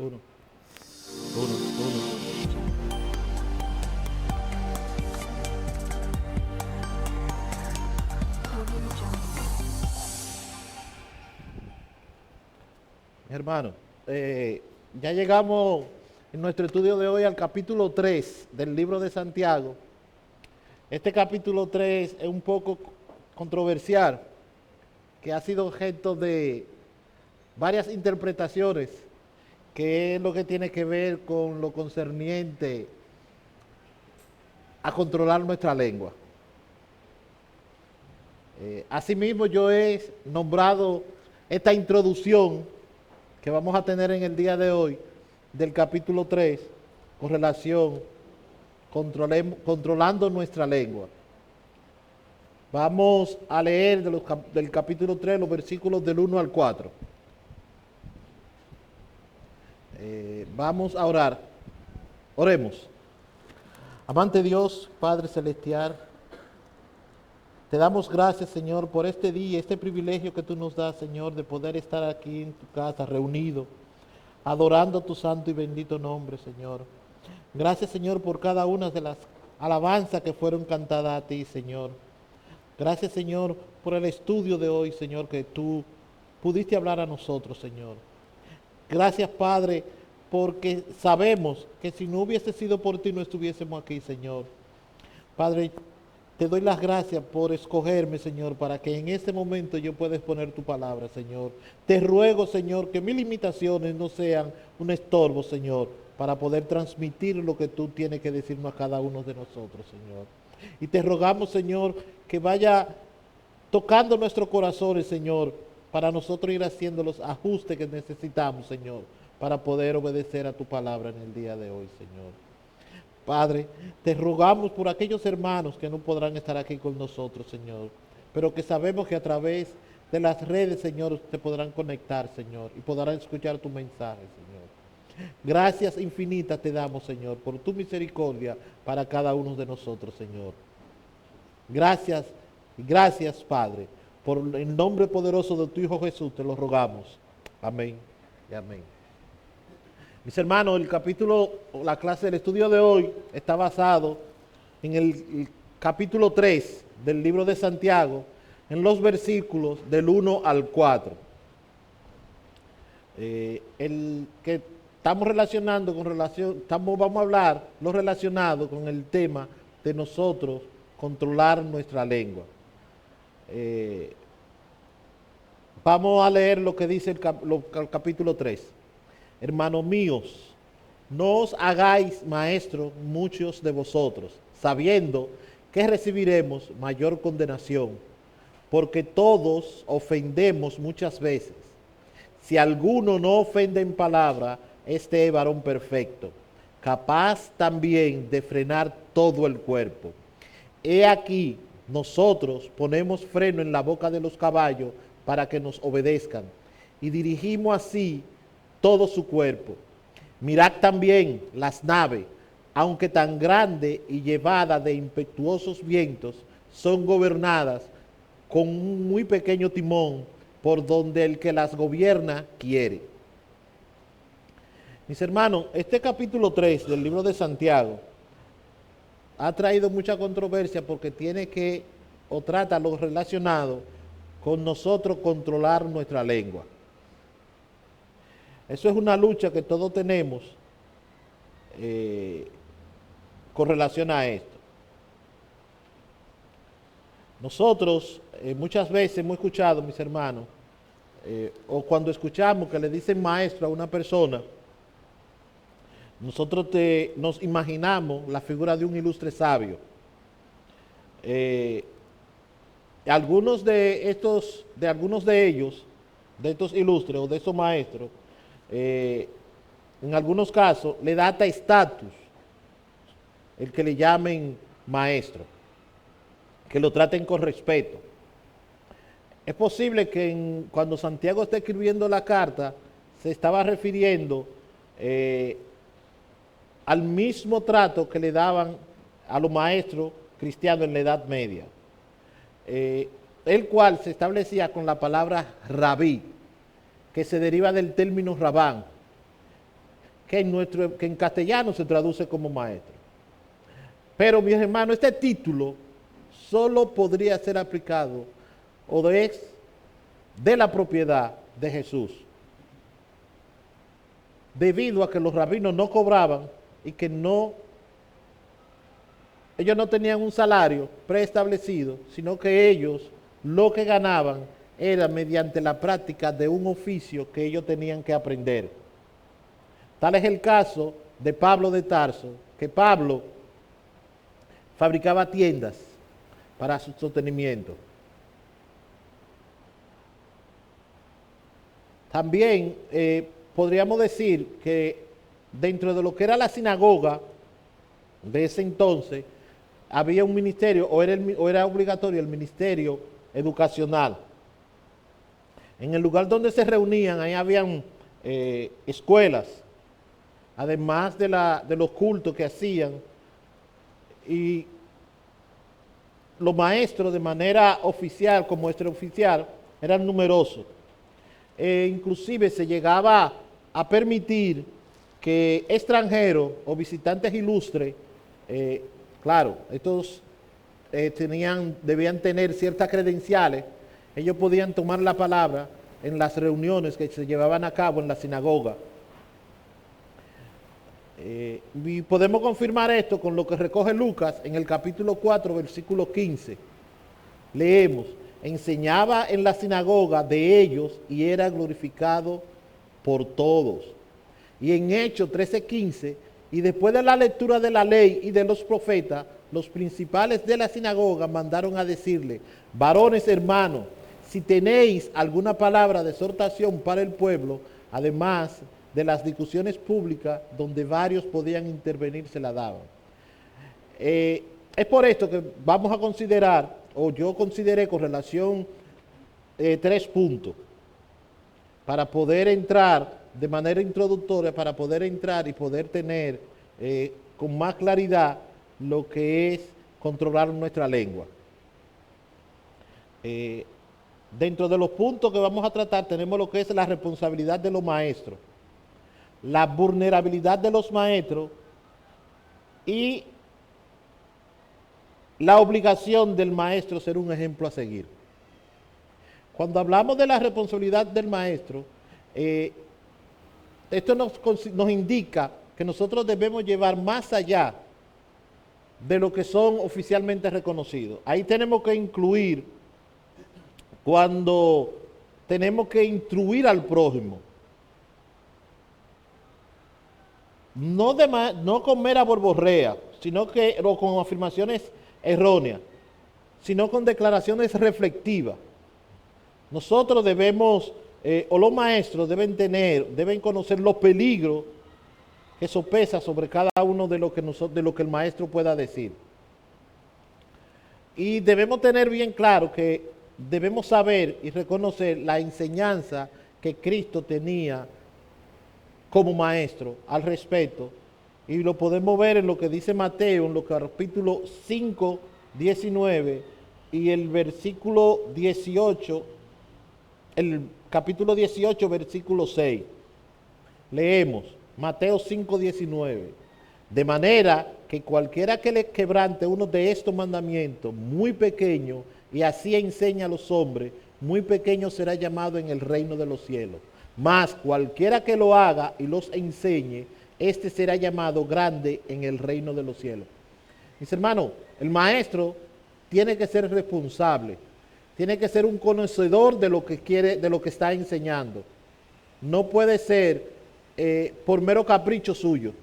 Uno, uno. Hermano, ya llegamos en nuestro estudio de hoy al capítulo 3 del libro de Santiago. Este capítulo 3 es un poco controversial, que ha sido objeto de varias interpretaciones, que es lo que tiene que ver con lo concerniente a controlar nuestra lengua. Asimismo, yo he nombrado esta introducción que vamos a tener en el día de hoy del capítulo 3 con relación controlando nuestra lengua. Vamos a leer del capítulo 3 los versículos del 1 al 4. Vamos a orar. Oremos. Amante Dios, Padre Celestial, te damos gracias, Señor, por este día, este privilegio que tú nos das, Señor, de poder estar aquí en tu casa, reunido, adorando tu santo y bendito nombre, Señor. Gracias, Señor, por cada una de las alabanzas que fueron cantadas a ti, Señor. Gracias, Señor, por el estudio de hoy, Señor, que tú pudiste hablar a nosotros, Señor. Gracias, Padre, porque sabemos que si no hubiese sido por ti no estuviésemos aquí, Señor. Padre, te doy las gracias por escogerme, Señor, para que en este momento yo pueda exponer tu palabra, Señor. Te ruego, Señor, que mis limitaciones no sean un estorbo, Señor, para poder transmitir lo que tú tienes que decirnos a cada uno de nosotros, Señor. Y te rogamos, Señor, que vaya tocando nuestros corazones, Señor, para nosotros ir haciendo los ajustes que necesitamos, Señor, para poder obedecer a tu palabra en el día de hoy, Señor. Padre, te rogamos por aquellos hermanos que no podrán estar aquí con nosotros, Señor, pero que sabemos que a través de las redes, Señor, te podrán conectar, Señor, y podrán escuchar tu mensaje, Señor. Gracias infinitas te damos, Señor, por tu misericordia para cada uno de nosotros, Señor. Gracias, gracias, Padre, por el nombre poderoso de tu Hijo Jesús, te lo rogamos. Amén y amén. Mis hermanos, la clase del estudio de hoy está basado en el capítulo 3 del libro de Santiago, en los versículos del 1 al 4. El que estamos relacionando vamos a hablar lo relacionado con el tema de nosotros controlar nuestra lengua. Vamos a leer lo que dice el capítulo 3. Hermanos míos, no os hagáis maestros muchos de vosotros, sabiendo que recibiremos mayor condenación, porque todos ofendemos muchas veces. Si alguno no ofende en palabra, este es varón perfecto, capaz también de frenar todo el cuerpo. He aquí, nosotros ponemos freno en la boca de los caballos para que nos obedezcan, y dirigimos así todo su cuerpo. Mirad también las naves, aunque tan grandes y llevadas de impetuosos vientos, son gobernadas con un muy pequeño timón por donde el que las gobierna quiere. Mis hermanos, este capítulo 3 del libro de Santiago ha traído mucha controversia porque trata lo relacionado con nosotros controlar nuestra lengua. Eso es una lucha que todos tenemos con relación a esto. Nosotros muchas veces hemos escuchado, mis hermanos, o cuando escuchamos que le dicen maestro a una persona, nosotros nos imaginamos la figura de un ilustre sabio. Algunos de ellos, de estos ilustres o de estos maestros, en algunos casos le da hasta estatus el que le llamen maestro, que lo traten con respeto. Es posible que cuando Santiago está escribiendo la carta se estaba refiriendo al mismo trato que le daban a los maestros cristianos en la Edad Media, el cual se establecía con la palabra rabí, que se deriva del término rabán, que en castellano se traduce como maestro. Pero, mis hermanos, este título solo podría ser aplicado o es de la propiedad de Jesús, debido a que los rabinos no cobraban y que ellos no tenían un salario preestablecido, sino que ellos lo que ganaban era mediante la práctica de un oficio que ellos tenían que aprender. Tal es el caso de Pablo de Tarso, que Pablo fabricaba tiendas para su sostenimiento. También podríamos decir que dentro de lo que era la sinagoga de ese entonces, había un ministerio, o era obligatorio el ministerio educacional. En el lugar donde se reunían, ahí habían escuelas, además de los cultos que hacían, y los maestros de manera oficial, como extraoficial, eran numerosos. Inclusive se llegaba a permitir que extranjeros o visitantes ilustres, claro, estos debían tener ciertas credenciales, ellos podían tomar la palabra en las reuniones que se llevaban a cabo en la sinagoga. Y podemos confirmar esto con lo que recoge Lucas en el capítulo 4, versículo 15. Leemos: enseñaba en la sinagoga de ellos y era glorificado por todos. Y en Hechos 13:15, y después de la lectura de la ley y de los profetas, los principales de la sinagoga mandaron a decirle: varones hermanos, si tenéis alguna palabra de exhortación para el pueblo, además de las discusiones públicas donde varios podían intervenir, se la daban. Es por esto que vamos a considerar, o yo consideré con relación 3 puntos, para poder entrar de manera introductoria, para poder entrar y poder tener con más claridad lo que es controlar nuestra lengua. Dentro de los puntos que vamos a tratar tenemos lo que es la responsabilidad de los maestros, la vulnerabilidad de los maestros y la obligación del maestro ser un ejemplo a seguir. Cuando hablamos de la responsabilidad del maestro, esto nos indica que nosotros debemos llevar más allá de lo que son oficialmente reconocidos. Ahí tenemos que incluir cuando tenemos que instruir al prójimo. No con mera borborrea, o con afirmaciones erróneas, sino con declaraciones reflexivas. Nosotros debemos, o los maestros deben conocer los peligros que sopesa sobre cada uno de lo que el maestro pueda decir. Y debemos tener bien claro que debemos saber y reconocer la enseñanza que Cristo tenía como maestro al respecto, y lo podemos ver en lo que dice Mateo, en los capítulos 5, 19 y el versículo 18, el capítulo 18, versículo 6. Leemos Mateo 5, 19. De manera que cualquiera que le quebrante uno de estos mandamientos muy pequeño y así enseña a los hombres, muy pequeño será llamado en el reino de los cielos. Mas cualquiera que lo haga y los enseñe, este será llamado grande en el reino de los cielos. Mis hermanos, el maestro tiene que ser responsable, tiene que ser un conocedor de lo que quiere, de lo que está enseñando. No puede ser por mero capricho suyo,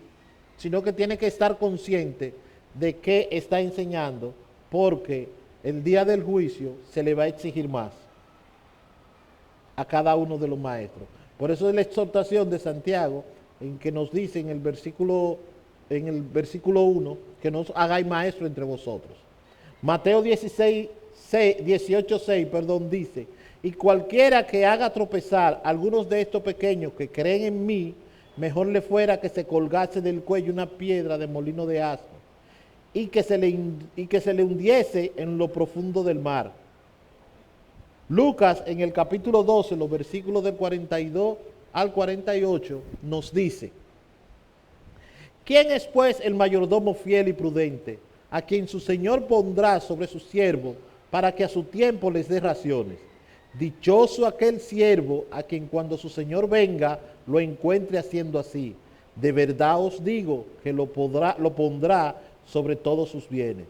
sino que tiene que estar consciente de qué está enseñando, porque el día del juicio se le va a exigir más a cada uno de los maestros. Por eso es la exhortación de Santiago, en que nos dice en el versículo 1, que no os hagáis maestro entre vosotros. Mateo 18:6 dice: y cualquiera que haga tropezar a algunos de estos pequeños que creen en mí, mejor le fuera que se colgase del cuello una piedra de molino de asno y que se le hundiese en lo profundo del mar. Lucas en el capítulo 12, los versículos del 42 al 48, nos dice: ¿Quién es pues el mayordomo fiel y prudente, a quien su señor pondrá sobre sus siervos para que a su tiempo les dé raciones? Dichoso aquel siervo a quien cuando su señor venga lo encuentre haciendo así. De verdad os digo que lo pondrá sobre todos sus bienes.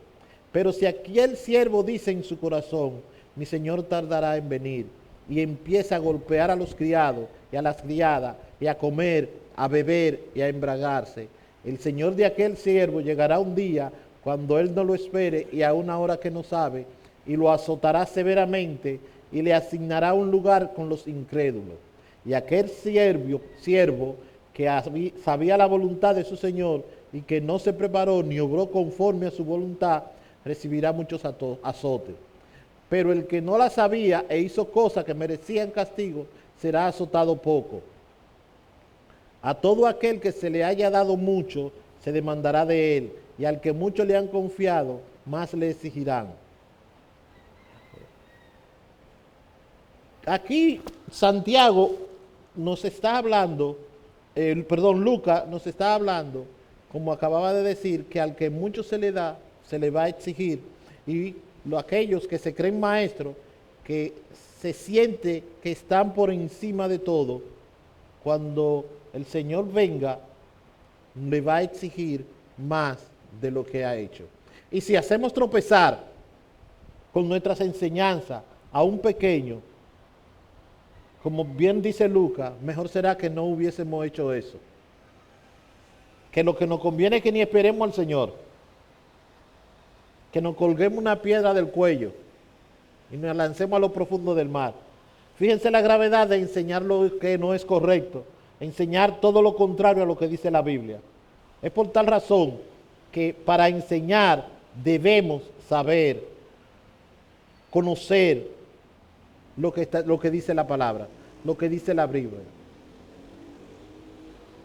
Pero si aquel siervo dice en su corazón, mi señor tardará en venir, y empieza a golpear a los criados y a las criadas, y a comer, a beber y a embragarse, el señor de aquel siervo llegará un día cuando él no lo espere y a una hora que no sabe, y lo azotará severamente y le asignará un lugar con los incrédulos. Y aquel siervo que sabía la voluntad de su señor y que no se preparó ni obró conforme a su voluntad, recibirá muchos azotes. Pero el que no la sabía e hizo cosas que merecían castigo, será azotado poco. A todo aquel que se le haya dado mucho, se demandará de él, y al que mucho le han confiado, más le exigirán. Aquí Santiago nos está hablando, Lucas nos está hablando, como acababa de decir, que al que mucho se le da, se le va a exigir, y aquellos que se creen maestros, que se siente que están por encima de todo, cuando el Señor venga, le va a exigir más de lo que ha hecho. Y si hacemos tropezar con nuestras enseñanzas a un pequeño, como bien dice Lucas, mejor será que no hubiésemos hecho eso. Que lo que nos conviene es que ni esperemos al Señor, que nos colguemos una piedra del cuello y nos lancemos a lo profundo del mar. Fíjense la gravedad de enseñar lo que no es correcto, enseñar todo lo contrario a lo que dice la Biblia. Es por tal razón que para enseñar debemos saber, conocer lo que dice la palabra, lo que dice la Biblia,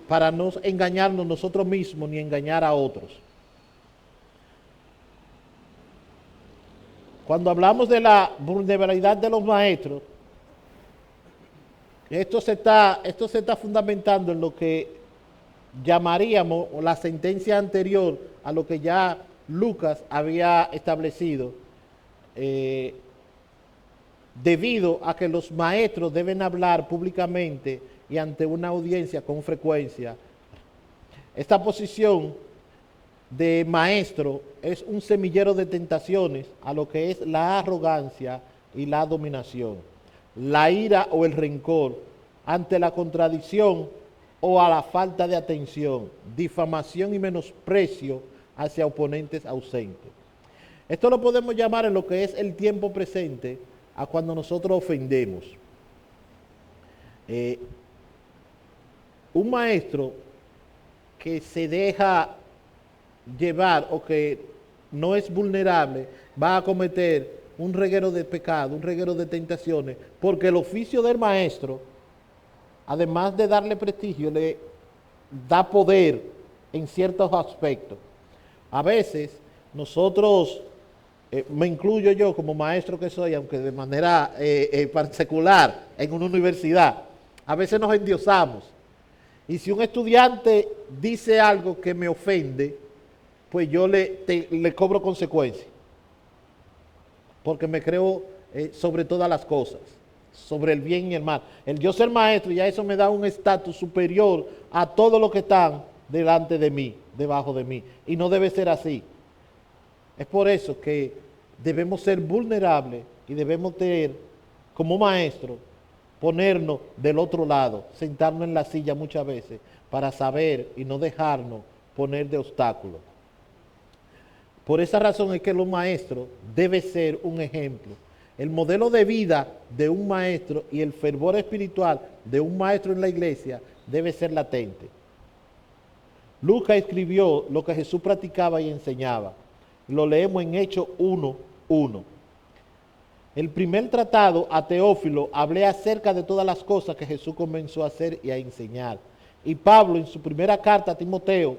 para no engañarnos nosotros mismos ni engañar a otros. Cuando hablamos de la vulnerabilidad de los maestros, esto se está fundamentando en lo que llamaríamos la sentencia anterior a lo que ya Lucas había establecido, debido a que los maestros deben hablar públicamente y ante una audiencia con frecuencia. Esta posición de maestro es un semillero de tentaciones a lo que es la arrogancia y la dominación, la ira o el rencor ante la contradicción o a la falta de atención, difamación y menosprecio hacia oponentes ausentes. Esto lo podemos llamar en lo que es el tiempo presente a cuando nosotros ofendemos. Un maestro que se deja llevar o que no es vulnerable va a cometer un reguero de pecado, un reguero de tentaciones, porque el oficio del maestro, además de darle prestigio, le da poder en ciertos aspectos. A veces nosotros, me incluyo yo como maestro que soy, aunque de manera particular en una universidad, a veces nos endiosamos. Y si un estudiante dice algo que me ofende, pues yo le cobro consecuencias, porque me creo sobre todas las cosas, sobre el bien y el mal. El yo ser maestro, ya eso me da un estatus superior a todo lo que están delante de mí, debajo de mí, y no debe ser así. Es por eso que debemos ser vulnerables y debemos tener, como maestro, ponernos del otro lado, sentarnos en la silla muchas veces para saber y no dejarnos poner de obstáculos. Por esa razón es que los maestros deben ser un ejemplo. El modelo de vida de un maestro y el fervor espiritual de un maestro en la iglesia debe ser latente. Lucas escribió lo que Jesús practicaba y enseñaba. Lo leemos en Hechos 1:1. El primer tratado a Teófilo hablé acerca de todas las cosas que Jesús comenzó a hacer y a enseñar. Y Pablo en su primera carta a Timoteo,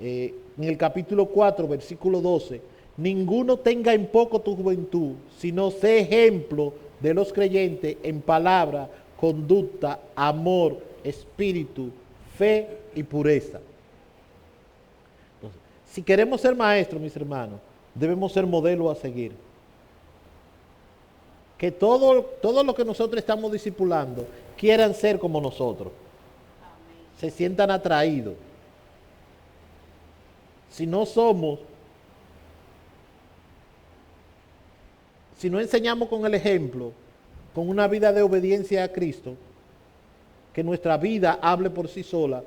en el capítulo 4, versículo 12, ninguno tenga en poco tu juventud, sino sé ejemplo de los creyentes en palabra, conducta, amor, espíritu, fe y pureza. Si queremos ser maestros, mis hermanos, debemos ser modelos a seguir. Que todo lo que nosotros estamos discipulando quieran ser como nosotros. Se sientan atraídos. Si no somos, si no enseñamos con el ejemplo, con una vida de obediencia a Cristo, que nuestra vida hable por sí sola,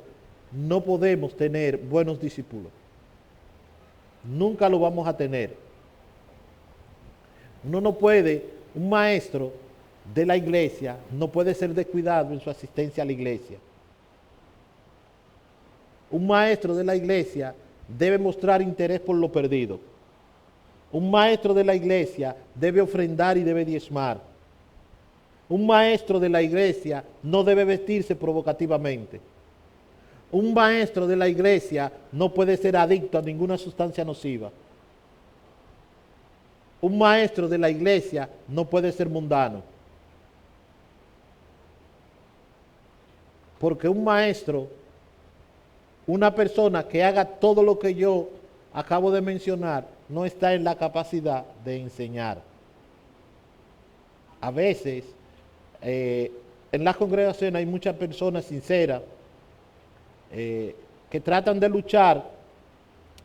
no podemos tener buenos discípulos. Nunca lo vamos a tener. Uno no puede, un maestro de la iglesia no puede ser descuidado en su asistencia a la iglesia. Un maestro de la iglesia debe mostrar interés por lo perdido. Un maestro de la iglesia debe ofrendar y debe diezmar. Un maestro de la iglesia no debe vestirse provocativamente. Un maestro de la iglesia no puede ser adicto a ninguna sustancia nociva. Un maestro de la iglesia no puede ser mundano. Porque un maestro, una persona que haga todo lo que yo acabo de mencionar, no está en la capacidad de enseñar. A veces, en las congregaciones hay muchas personas sinceras que tratan de luchar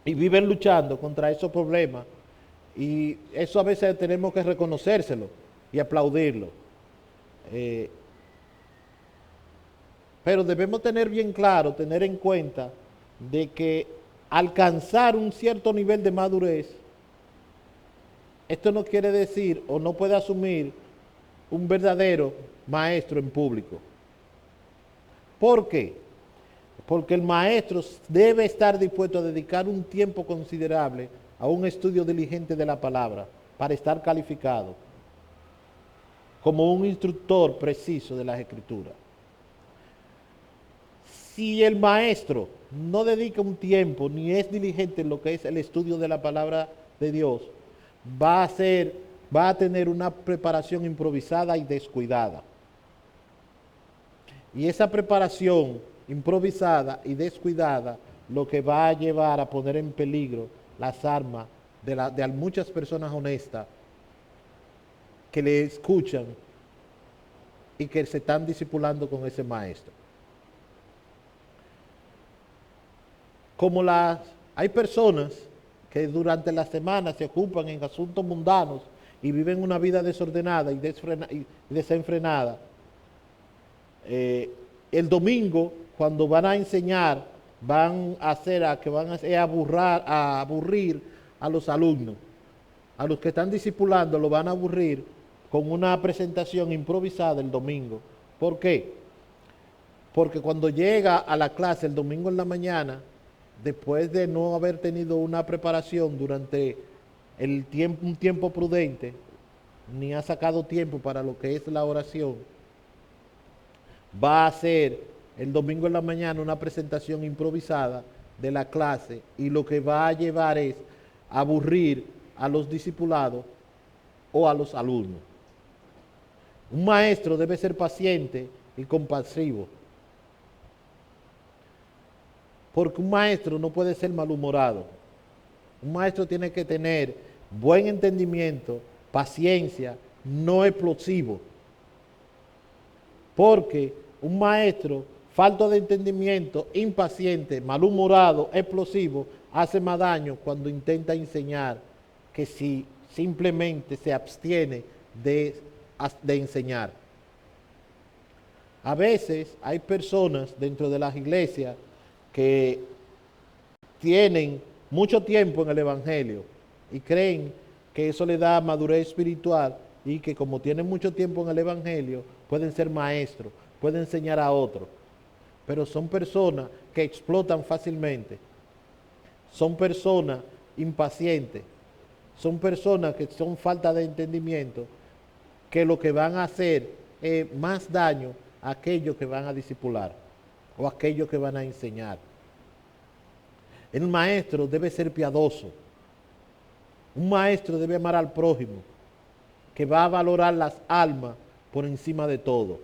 y viven luchando contra esos problemas, y eso a veces tenemos que reconocérselo y aplaudirlo. Pero debemos tener bien claro, tener en cuenta de que alcanzar un cierto nivel de madurez, esto no quiere decir o no puede asumir un verdadero maestro en público. ¿Por qué? Porque el maestro debe estar dispuesto a dedicar un tiempo considerable a un estudio diligente de la palabra para estar calificado como un instructor preciso de las Escrituras. Si el maestro no dedica un tiempo ni es diligente en lo que es el estudio de la palabra de Dios, va a tener una preparación improvisada y descuidada. Y esa preparación improvisada y descuidada lo que va a llevar a poner en peligro las armas de muchas personas honestas que le escuchan y que se están discipulando con ese maestro. Hay personas que durante la semana se ocupan en asuntos mundanos y viven una vida desordenada y desenfrenada. El domingo, cuando van a enseñar, van a aburrir a los alumnos. A los que están discipulando lo van a aburrir con una presentación improvisada el domingo. ¿Por qué? Porque cuando llega a la clase el domingo en la mañana, después de no haber tenido una preparación durante un tiempo prudente, ni ha sacado tiempo para lo que es la oración, va a hacer el domingo en la mañana una presentación improvisada de la clase, y lo que va a llevar es aburrir a los discipulados o a los alumnos. Un maestro debe ser paciente y compasivo, porque un maestro no puede ser malhumorado. Un maestro tiene que tener buen entendimiento, paciencia, no explosivo. Porque un maestro falto de entendimiento, impaciente, malhumorado, explosivo, hace más daño cuando intenta enseñar que si simplemente se abstiene de enseñar. A veces hay personas dentro de las iglesias que tienen mucho tiempo en el Evangelio y creen que eso le da madurez espiritual, y que como tienen mucho tiempo en el Evangelio pueden ser maestros, pueden enseñar a otros. Pero son personas que explotan fácilmente, son personas impacientes, son personas que son falta de entendimiento, que lo que van a hacer es más daño a aquellos que van a discipular o a aquellos que van a enseñar. El maestro debe ser piadoso. Un maestro debe amar al prójimo, que va a valorar las almas por encima de todo.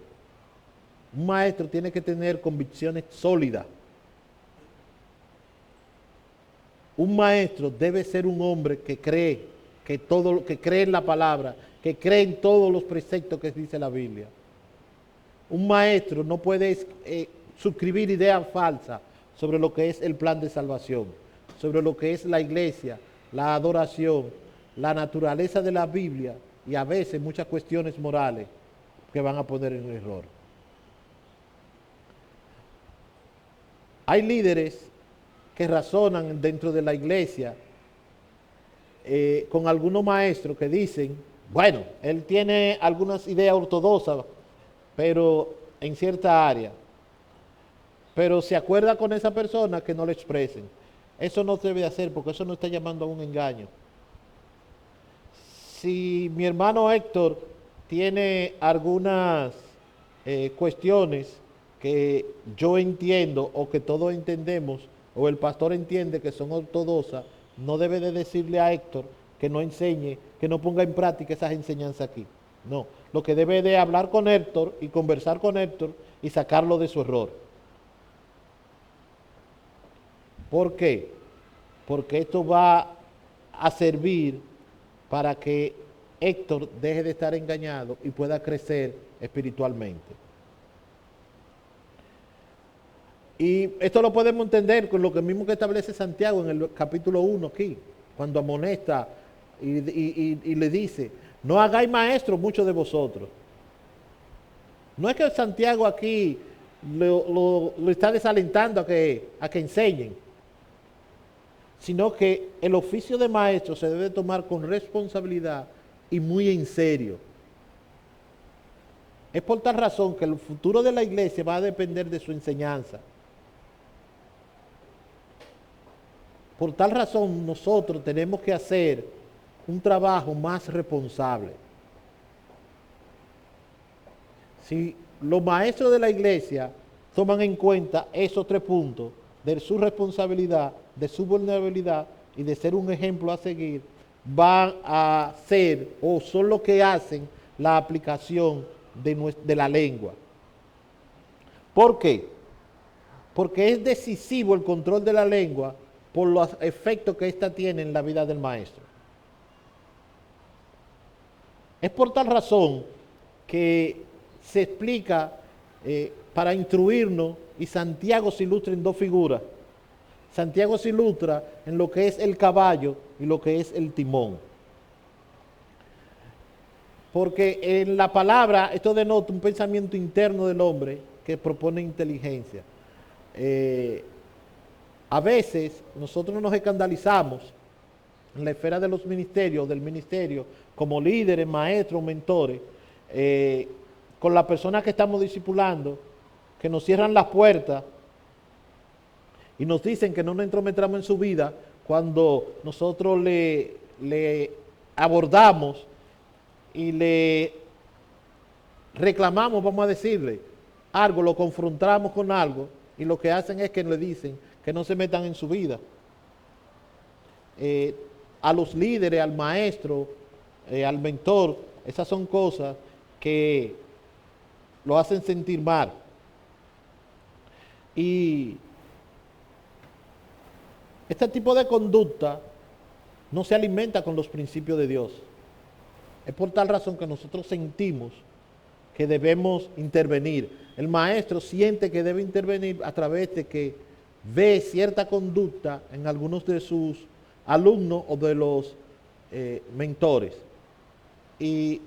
Un maestro tiene que tener convicciones sólidas. un maestro debe ser un hombre que cree, que cree en la palabra, que cree en todos los preceptos que dice la Biblia. Un maestro no puede suscribir ideas falsas sobre lo que es el plan de salvación, sobre lo que es la iglesia, la adoración, la naturaleza de la Biblia y a veces muchas cuestiones morales que van a poner en error. Hay líderes que razonan dentro de la iglesia con algunos maestros que dicen, bueno, él tiene algunas ideas ortodoxas, pero en cierta área, pero se acuerda con esa persona que no le expresen. Eso no se debe hacer porque eso no está llamando a un engaño. Si mi hermano Héctor tiene algunas cuestiones que yo entiendo o que todos entendemos o el pastor entiende que son ortodoxas, no debe de decirle a Héctor que no enseñe, que no ponga en práctica esas enseñanzas aquí. No, lo que debe de hablar con Héctor y conversar con Héctor y sacarlo de su error. ¿Por qué? Porque esto va a servir para que Héctor deje de estar engañado y pueda crecer espiritualmente. Y esto lo podemos entender con lo que mismo que establece Santiago en el capítulo 1 aquí, cuando amonesta y le dice, no hagáis maestros muchos de vosotros. No es que Santiago aquí lo está desalentando a que enseñen, sino que el oficio de maestro se debe tomar con responsabilidad y muy en serio. Es por tal razón que el futuro de la iglesia va a depender de su enseñanza. Por tal razón nosotros tenemos que hacer un trabajo más responsable. Si los maestros de la iglesia toman en cuenta esos 3 puntos de su responsabilidad, de su vulnerabilidad y de ser un ejemplo a seguir, van a ser o son lo que hacen la aplicación de la lengua. ¿Por qué? Porque es decisivo el control de la lengua por los efectos que ésta tiene en la vida del maestro. Es por tal razón que se explica para instruirnos y Santiago se ilustra en 2 figuras. Santiago se ilustra en lo que es el caballo y lo que es el timón. Porque en la palabra esto denota un pensamiento interno del hombre que propone inteligencia. A veces nosotros nos escandalizamos en la esfera de los ministerios, del ministerio, como líderes, maestros, mentores, con las personas que estamos discipulando, que nos cierran las puertas y nos dicen que no nos entrometamos en su vida cuando nosotros le abordamos y le reclamamos, vamos a decirle, algo, lo confrontamos con algo y lo que hacen es que le dicen que no se metan en su vida. A los líderes, al maestro, al mentor, esas son cosas que lo hacen sentir mal. Y este tipo de conducta no se alimenta con los principios de Dios. Es por tal razón que nosotros sentimos que debemos intervenir. El maestro siente que debe intervenir a través de que ve cierta conducta en algunos de sus alumnos o de los mentores. Y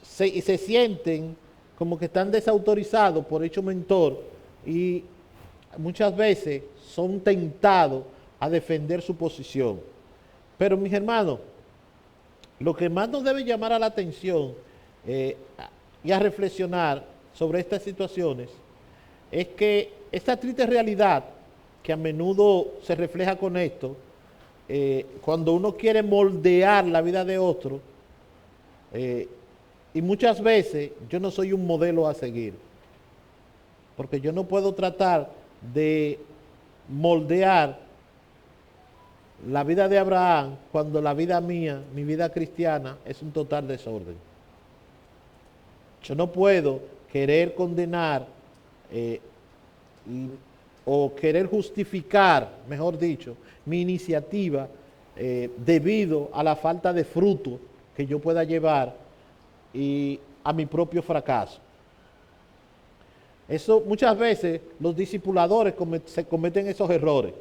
se sienten como que están desautorizados por hecho mentor y muchas veces son tentados a defender su posición. Pero mis hermanos, lo que más nos debe llamar a la atención y a reflexionar sobre estas situaciones es que esta triste realidad que a menudo se refleja con esto, cuando uno quiere moldear la vida de otro, y muchas veces yo no soy un modelo a seguir, porque yo no puedo tratar de moldear la vida de Abraham cuando la vida mía, mi vida cristiana, es un total desorden. Yo no puedo querer condenar o querer justificar, mejor dicho, mi iniciativa debido a la falta de fruto que yo pueda llevar y a mi propio fracaso. Eso muchas veces los discipuladores se cometen esos errores,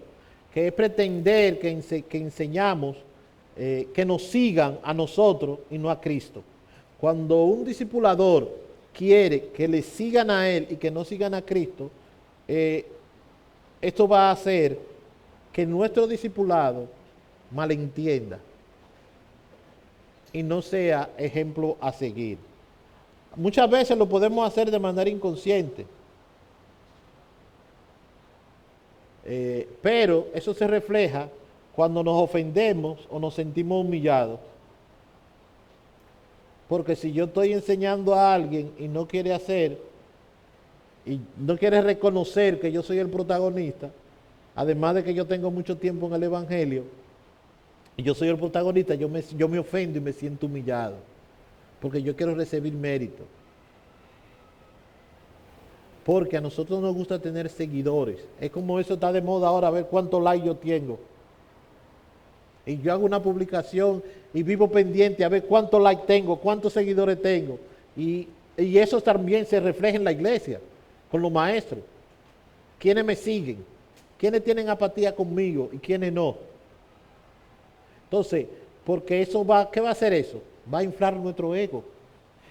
que es pretender que enseñamos, que nos sigan a nosotros y no a Cristo. Cuando un discipulador quiere que le sigan a él y que no sigan a Cristo, esto va a hacer que nuestro discipulado malentienda y no sea ejemplo a seguir. Muchas veces lo podemos hacer de manera inconsciente, pero eso se refleja cuando nos ofendemos o nos sentimos humillados. Porque si yo estoy enseñando a alguien y no quiere hacer, y no quiere reconocer que yo soy el protagonista, además de que yo tengo mucho tiempo en el Evangelio, y yo soy el protagonista, yo me ofendo y me siento humillado, porque yo quiero recibir mérito. Porque a nosotros nos gusta tener seguidores. Es como eso está de moda ahora, a ver cuántos likes yo tengo. Y yo hago una publicación y vivo pendiente a ver cuántos likes tengo, cuántos seguidores tengo. Y eso también se refleja en la iglesia, con los maestros. ¿Quiénes me siguen? ¿Quiénes tienen apatía conmigo y quiénes no? Entonces, porque eso ¿qué va a hacer eso? Va a inflar nuestro ego.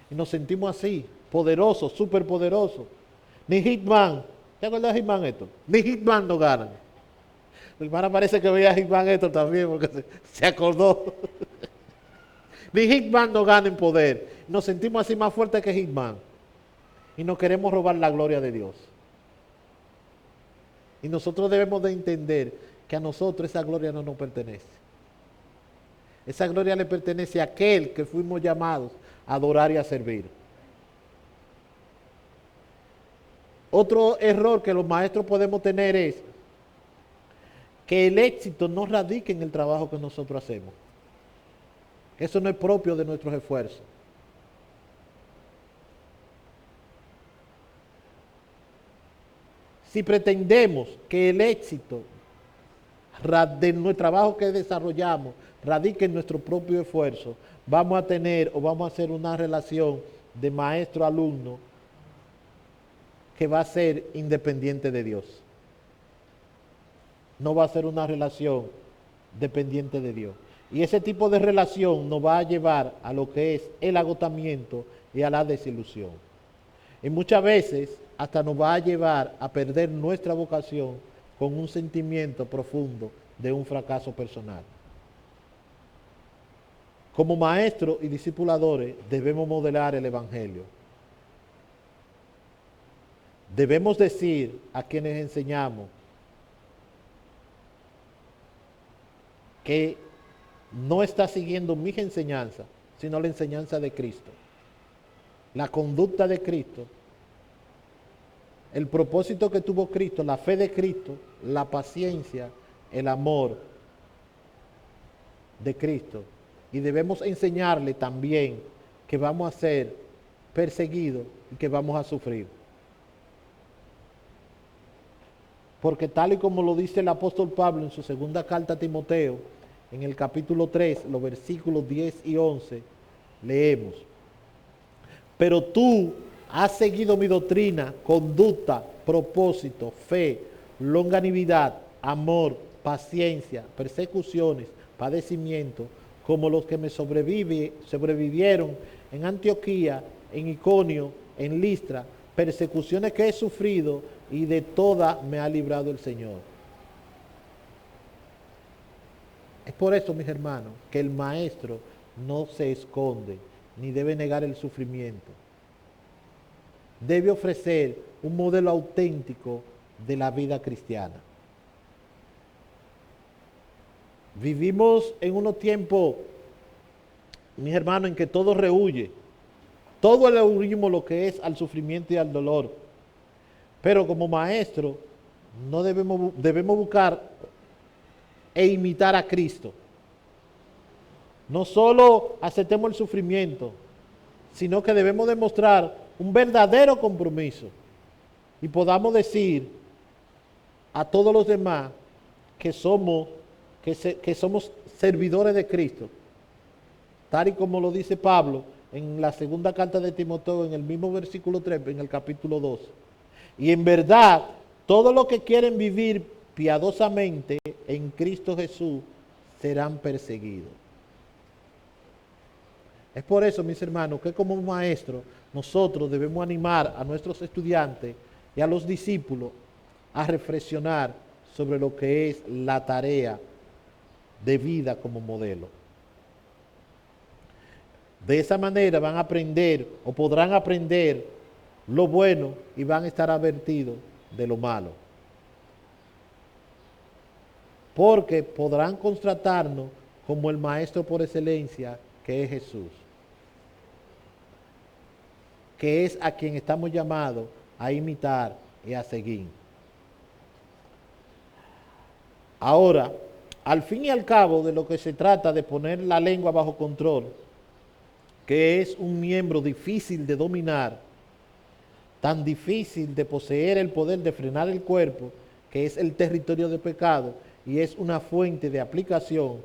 Y nos sentimos así, poderosos, súper poderosos. Ni Hitman, ¿te acuerdas de Hitman esto? Ni Hitman no ganan. Mi hermana parece que veía a Hitman esto también porque se acordó. Ni Hitman no gana en poder. Nos sentimos así más fuertes que Hitman. Y nos queremos robar la gloria de Dios. Y nosotros debemos de entender que a nosotros esa gloria no nos pertenece. Esa gloria le pertenece a aquel que fuimos llamados a adorar y a servir. Otro error que los maestros podemos tener es que el éxito no radica en el trabajo que nosotros hacemos. Eso no es propio de nuestros esfuerzos. Si pretendemos que el éxito de nuestro trabajo que desarrollamos radique en nuestro propio esfuerzo, vamos a tener o vamos a hacer una relación de maestro-alumno que va a ser independiente de Dios. No va a ser una relación dependiente de Dios. Y ese tipo de relación nos va a llevar a lo que es el agotamiento y a la desilusión. Y muchas veces hasta nos va a llevar a perder nuestra vocación con un sentimiento profundo de un fracaso personal. Como maestros y discipuladores debemos modelar el Evangelio. Debemos decir a quienes enseñamos que no está siguiendo mis enseñanzas, sino la enseñanza de Cristo. La conducta de Cristo, el propósito que tuvo Cristo, la fe de Cristo, la paciencia, el amor de Cristo. Y debemos enseñarle también que vamos a ser perseguidos y que vamos a sufrir. Porque tal y como lo dice el apóstol Pablo en su segunda carta a Timoteo, en el capítulo 3, los versículos 10 y 11, leemos: pero tú has seguido mi doctrina, conducta, propósito, fe, longanimidad, amor, paciencia, persecuciones, padecimientos, como los que me sobrevivieron en Antioquía, en Iconio, en Listra, persecuciones que he sufrido y de todas me ha librado el Señor. Es por eso, mis hermanos, que el maestro no se esconde ni debe negar el sufrimiento. Debe ofrecer un modelo auténtico de la vida cristiana. Vivimos en unos tiempos, mis hermanos, en que todo rehuye. Todo le huimos lo que es al sufrimiento y al dolor. Pero como maestro, no debemos buscar e imitar a Cristo. No solo aceptemos el sufrimiento, sino que debemos demostrar un verdadero compromiso y podamos decir a todos los demás que somos, que somos servidores de Cristo, tal y como lo dice Pablo en la segunda carta de Timoteo, en el mismo versículo 3, en el capítulo 2. Y en verdad, todos los que quieren vivir piadosamente en Cristo Jesús serán perseguidos. Es por eso, mis hermanos, que como maestros nosotros debemos animar a nuestros estudiantes y a los discípulos a reflexionar sobre lo que es la tarea de vida como modelo. De esa manera van a aprender o podrán aprender lo bueno y van a estar advertidos de lo malo. Porque podrán constatarnos como el maestro por excelencia que es Jesús, que es a quien estamos llamados a imitar y a seguir. Ahora, al fin y al cabo de lo que se trata de poner la lengua bajo control, que es un miembro difícil de dominar, tan difícil de poseer el poder de frenar el cuerpo, que es el territorio de pecado y es una fuente de aplicación,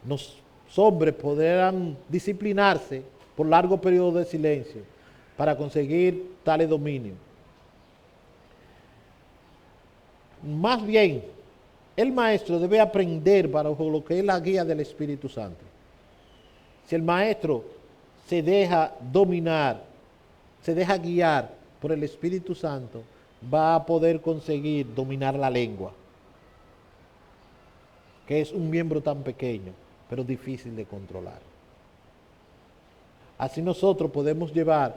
los hombres podrán disciplinarse por largo periodo de silencio para conseguir tales dominios. Más bien, el maestro debe aprender bajo lo que es la guía del Espíritu Santo. Si el maestro se deja dominar, se deja guiar por el Espíritu Santo, va a poder conseguir dominar la lengua, que es un miembro tan pequeño, pero difícil de controlar. Así nosotros podemos llevar,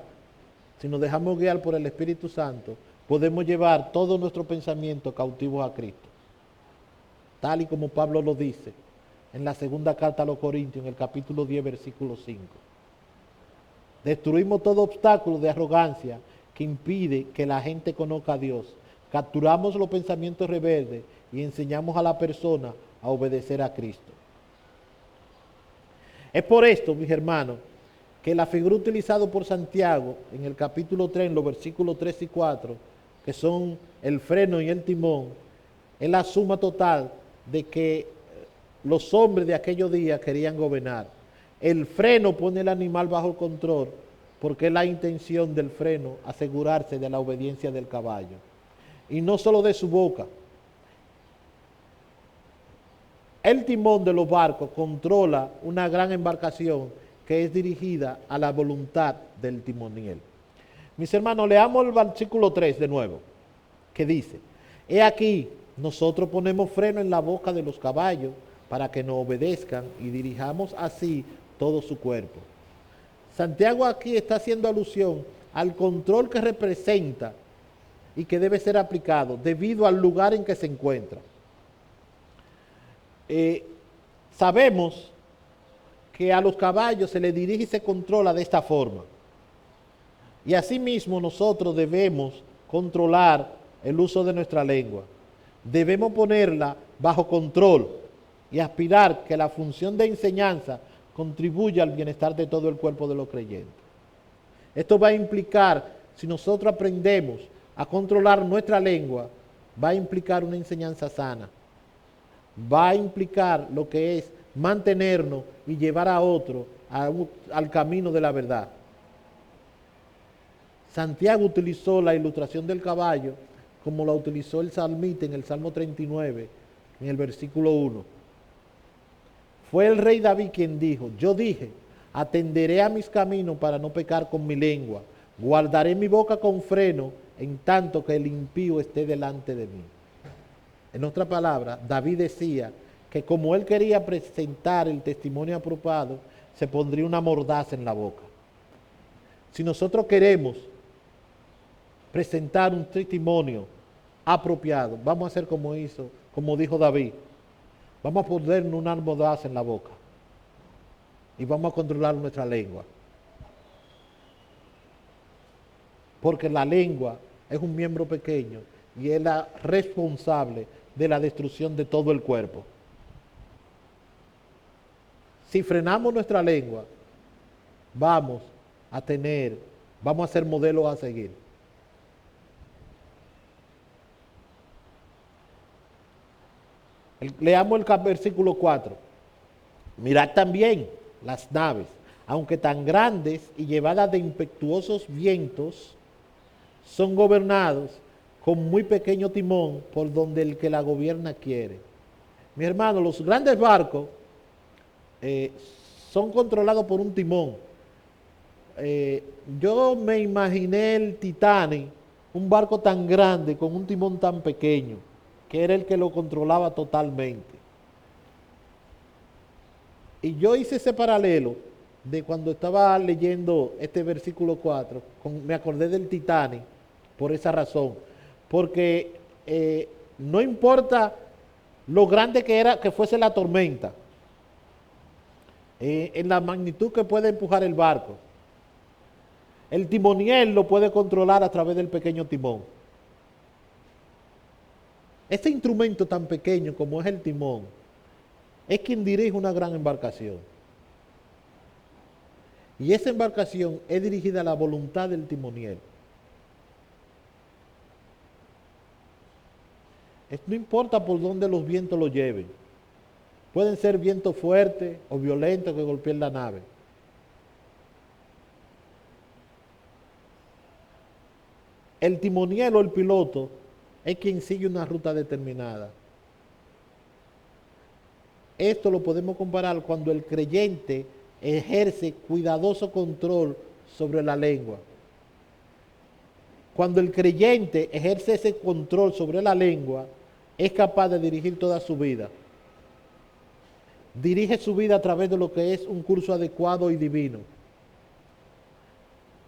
si nos dejamos guiar por el Espíritu Santo, podemos llevar todo nuestro pensamiento cautivos a Cristo. Tal y como Pablo lo dice en la segunda carta a los Corintios, en el capítulo 10, versículo 5. Destruimos todo obstáculo de arrogancia que impide que la gente conozca a Dios. Capturamos los pensamientos rebeldes y enseñamos a la persona a obedecer a Cristo. Es por esto, mis hermanos, que la figura utilizada por Santiago en el capítulo 3, en los versículos 3 y 4, que son el freno y el timón, es la suma total de que los hombres de aquellos días querían gobernar. El freno pone el animal bajo control porque es la intención del freno asegurarse de la obediencia del caballo. Y no solo de su boca. El timón de los barcos controla una gran embarcación que es dirigida a la voluntad del timoniel. Mis hermanos, leamos el versículo 3 de nuevo, que dice: he aquí, nosotros ponemos freno en la boca de los caballos para que nos obedezcan y dirijamos así todo su cuerpo. Santiago aquí está haciendo alusión al control que representa y que debe ser aplicado debido al lugar en que se encuentra. Sabemos que a los caballos se les dirige y se controla de esta forma. Y asimismo nosotros debemos controlar el uso de nuestra lengua. Debemos ponerla bajo control y aspirar que la función de enseñanza contribuya al bienestar de todo el cuerpo de los creyentes. Esto va a implicar, si nosotros aprendemos a controlar nuestra lengua, va a implicar una enseñanza sana. Va a implicar lo que es mantenernos y llevar a otro al camino de la verdad. Santiago utilizó la ilustración del caballo como la utilizó el salmista en el Salmo 39, en el versículo 1. Fue el rey David quien dijo: yo dije, atenderé a mis caminos para no pecar con mi lengua, guardaré mi boca con freno en tanto que el impío esté delante de mí. En otra palabra, David decía que como él quería presentar el testimonio apropiado, se pondría una mordaza en la boca. Si nosotros queremos presentar un testimonio apropiado, vamos a hacer como dijo David. Vamos a ponernos una mordaza en la boca y vamos a controlar nuestra lengua. Porque la lengua es un miembro pequeño y es la responsable de la destrucción de todo el cuerpo. Si frenamos nuestra lengua, vamos a ser modelos a seguir. Leamos el versículo 4. Mirad también las naves, aunque tan grandes y llevadas de impetuosos vientos, son gobernados con muy pequeño timón por donde el que la gobierna quiere. Mi hermano, los grandes barcos eh, son controlados por un timón. Yo me imaginé el Titanic, un barco tan grande con un timón tan pequeño, que era el que lo controlaba totalmente. Y yo hice ese paralelo de cuando estaba leyendo este versículo 4, me acordé del Titanic por esa razón, porque no importa lo grande que fuese la tormenta, en la magnitud que puede empujar el barco, el timoniel lo puede controlar a través del pequeño timón. Este instrumento tan pequeño como es el timón, es quien dirige una gran embarcación. Y esa embarcación es dirigida a la voluntad del timoniel. No importa por dónde los vientos lo lleven. Pueden ser vientos fuertes o violentos que golpeen la nave. El timoniel o el piloto es quien sigue una ruta determinada. Esto lo podemos comparar cuando el creyente ejerce cuidadoso control sobre la lengua. Cuando el creyente ejerce ese control sobre la lengua, es capaz de dirigir toda su vida. Dirige su vida a través de lo que es un curso adecuado y divino.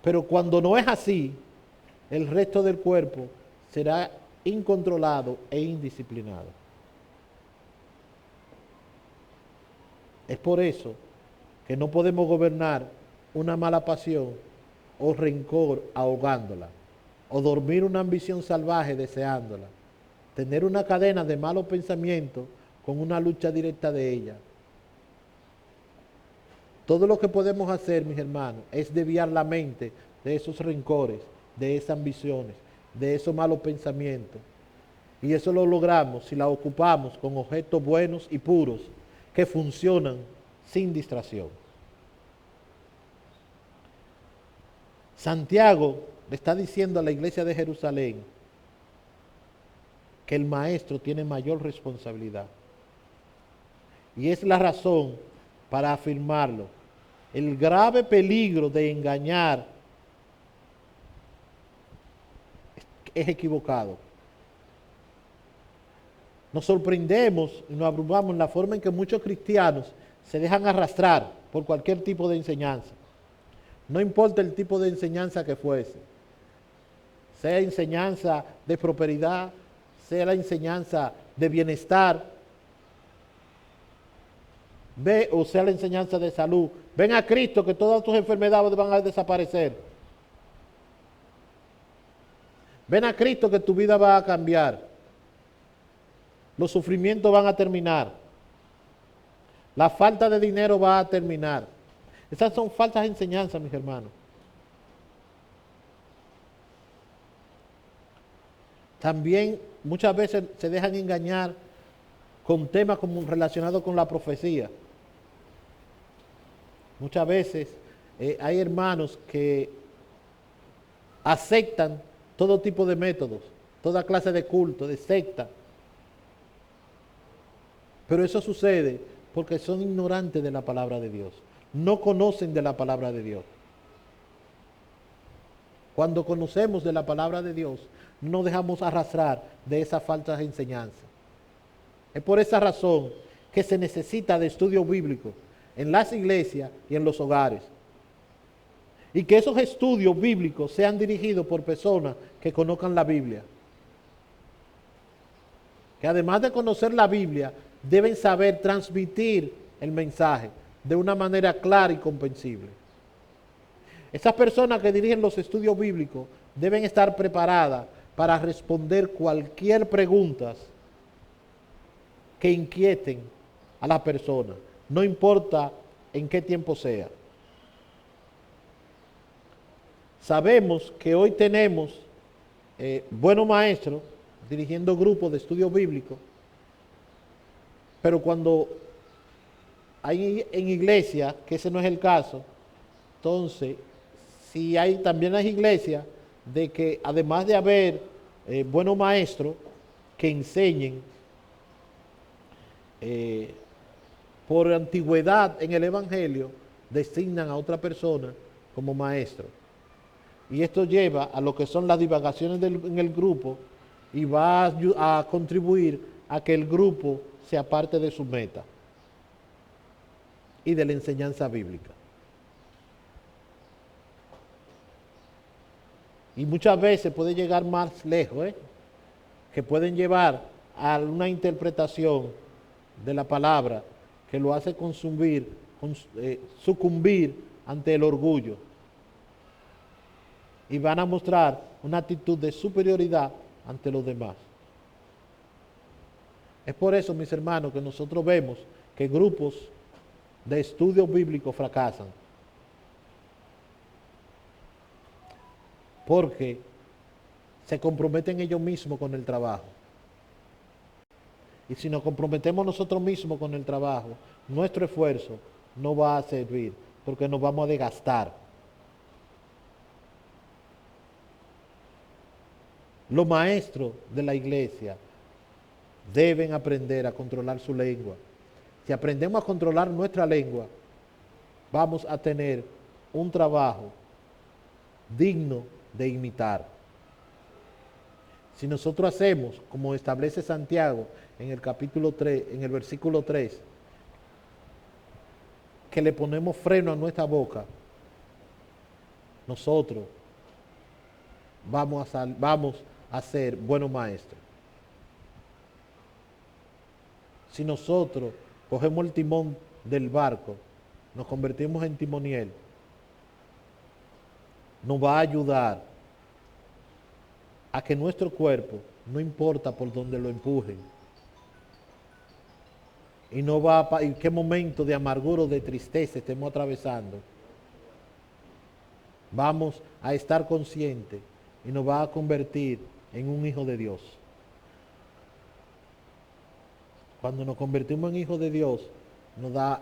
Pero cuando no es así, el resto del cuerpo será incontrolado e indisciplinado. Es por eso que no podemos gobernar una mala pasión o rencor ahogándola, o dormir una ambición salvaje deseándola, tener una cadena de malos pensamientos con una lucha directa de ella. Todo lo que podemos hacer, mis hermanos, es desviar la mente de esos rencores, de esas ambiciones, de esos malos pensamientos. Y eso lo logramos si la ocupamos con objetos buenos y puros que funcionan sin distracción. Santiago le está diciendo a la iglesia de Jerusalén que el maestro tiene mayor responsabilidad. Y es la razón para afirmarlo. El grave peligro de engañar es equivocado. Nos sorprendemos y nos abrumamos en la forma en que muchos cristianos se dejan arrastrar por cualquier tipo de enseñanza. No importa el tipo de enseñanza que fuese. Sea enseñanza de prosperidad, sea la enseñanza de bienestar, o sea la enseñanza de salud. Ven a Cristo que todas tus enfermedades van a desaparecer. Ven a Cristo que tu vida va a cambiar. Los sufrimientos van a terminar. La falta de dinero va a terminar. Esas son falsas enseñanzas, mis hermanos. También muchas veces se dejan engañar con temas como relacionados con la profecía. Muchas veces hay hermanos que aceptan todo tipo de métodos, toda clase de culto, de secta. Pero eso sucede porque son ignorantes de la palabra de Dios. No conocen de la palabra de Dios. Cuando conocemos de la palabra de Dios, no dejamos arrastrar de esas falsas enseñanzas. Es por esa razón que se necesita de estudio bíblico en las iglesias y en los hogares. Y que esos estudios bíblicos sean dirigidos por personas que conozcan la Biblia. Que además de conocer la Biblia, deben saber transmitir el mensaje de una manera clara y comprensible. Esas personas que dirigen los estudios bíblicos deben estar preparadas para responder cualquier pregunta que inquieten a la persona, no importa en qué tiempo sea. Sabemos que hoy tenemos buenos maestros dirigiendo grupos de estudio bíblico, Pero cuando hay en iglesia, que ese no es el caso, entonces, si hay también las iglesias de que además de haber buenos maestros que enseñen eh, por antigüedad en el Evangelio, designan a otra persona como maestro. Y esto lleva a lo que son las divagaciones en el grupo y va a contribuir a que el grupo se aparte de su meta y de la enseñanza bíblica. Y muchas veces puede llegar más lejos, que pueden llevar a una interpretación de la palabra que lo hace sucumbir ante el orgullo. Y van a mostrar una actitud de superioridad ante los demás. Es por eso, mis hermanos, que nosotros vemos que grupos de estudios bíblicos fracasan. Porque se comprometen ellos mismos con el trabajo. Y si nos comprometemos nosotros mismos con el trabajo, nuestro esfuerzo no va a servir, porque nos vamos a desgastar. Los maestros de la iglesia deben aprender a controlar su lengua. Si aprendemos a controlar nuestra lengua, vamos a tener un trabajo digno de imitar. Si nosotros hacemos, como establece Santiago en el capítulo 3, en el versículo 3, que le ponemos freno a nuestra boca, nosotros vamos a ser buenos maestros. Si nosotros cogemos el timón del barco, nos convertimos en timoniel, nos va a ayudar a que nuestro cuerpo, no importa por dónde lo empujen, y no va a, en qué momento de amargura o de tristeza estemos atravesando, vamos a estar conscientes y nos va a convertir en un hijo de Dios. Cuando nos convertimos en hijos de Dios,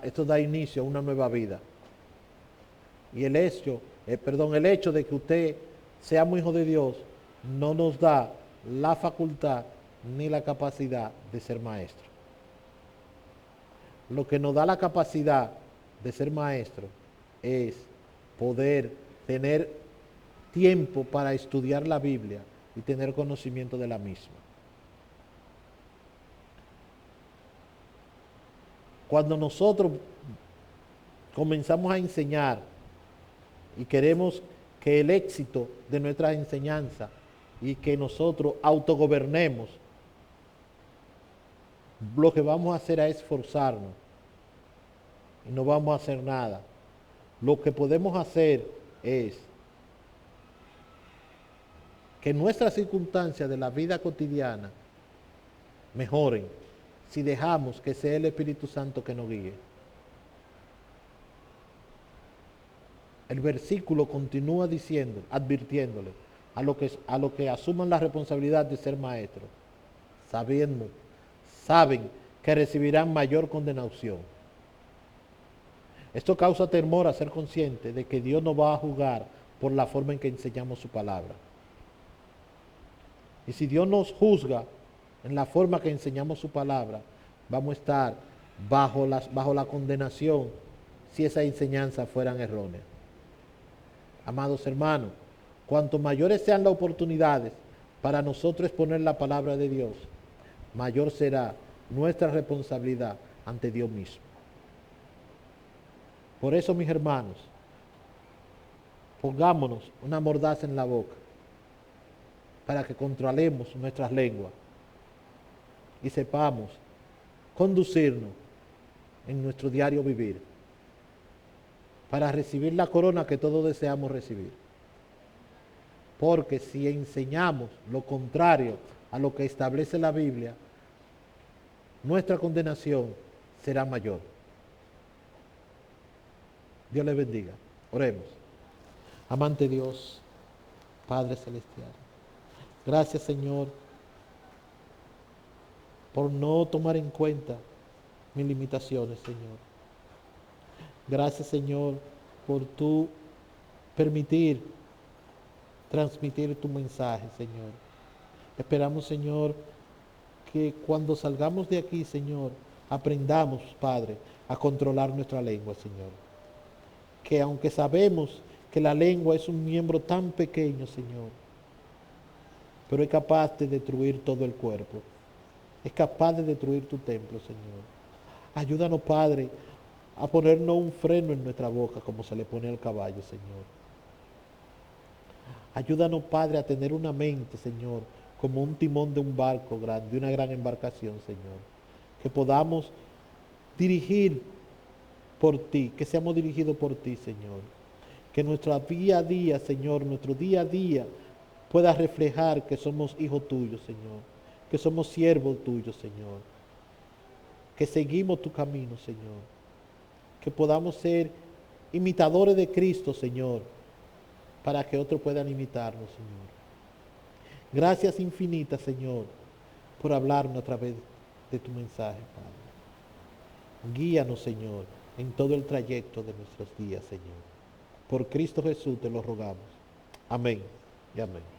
esto da inicio a una nueva vida. Y el hecho de que usted sea un hijo de Dios no nos da la facultad ni la capacidad de ser maestro. Lo que nos da la capacidad de ser maestro es poder tener tiempo para estudiar la Biblia y tener conocimiento de la misma. Cuando nosotros comenzamos a enseñar y queremos que el éxito de nuestra enseñanza y que nosotros autogobernemos, lo que vamos a hacer es esforzarnos y no vamos a hacer nada. Lo que podemos hacer es que nuestras circunstancias de la vida cotidiana mejoren si dejamos que sea el Espíritu Santo que nos guíe. El versículo continúa diciendo, advirtiéndole a lo que asuman la responsabilidad de ser maestros, saben que recibirán mayor condenación. Esto causa temor a ser consciente de que Dios nos va a juzgar por la forma en que enseñamos su palabra. Y si Dios nos juzga en la forma que enseñamos su palabra, vamos a estar bajo la condenación si esa enseñanza fueran erróneas. Amados hermanos, cuanto mayores sean las oportunidades para nosotros exponer la palabra de Dios, mayor será nuestra responsabilidad ante Dios mismo. Por eso, mis hermanos, pongámonos una mordaza en la boca para que controlemos nuestras lenguas y sepamos conducirnos en nuestro diario vivir para recibir la corona que todos deseamos recibir. Porque si enseñamos lo contrario a lo que establece la Biblia, nuestra condenación será mayor. Dios les bendiga. Oremos. Amante Dios, Padre Celestial, gracias, Señor, por no tomar en cuenta mis limitaciones, Señor. Gracias, Señor, por tu permitir transmitir tu mensaje, Señor. Esperamos, Señor, que cuando salgamos de aquí, Señor, aprendamos, Padre, a controlar nuestra lengua, Señor. Que aunque sabemos que la lengua es un miembro tan pequeño, Señor, pero es capaz de destruir todo el cuerpo. Es capaz de destruir tu templo, Señor. Ayúdanos, Padre, a ponernos un freno en nuestra boca como se le pone al caballo, Señor. Ayúdanos, Padre, a tener una mente, Señor, como un timón de un barco grande, de una gran embarcación, Señor. Que podamos dirigir por ti, que seamos dirigidos por ti, Señor. Que nuestro día a día, Señor, nuestro día a día pueda reflejar que somos hijos tuyos, Señor. Que somos siervos tuyos, Señor. Que seguimos tu camino, Señor. Que podamos ser imitadores de Cristo, Señor, para que otros puedan imitarnos, Señor. Gracias infinitas, Señor, por hablarnos a través de tu mensaje, Padre. Guíanos, Señor, en todo el trayecto de nuestros días, Señor. Por Cristo Jesús te lo rogamos. Amén y amén.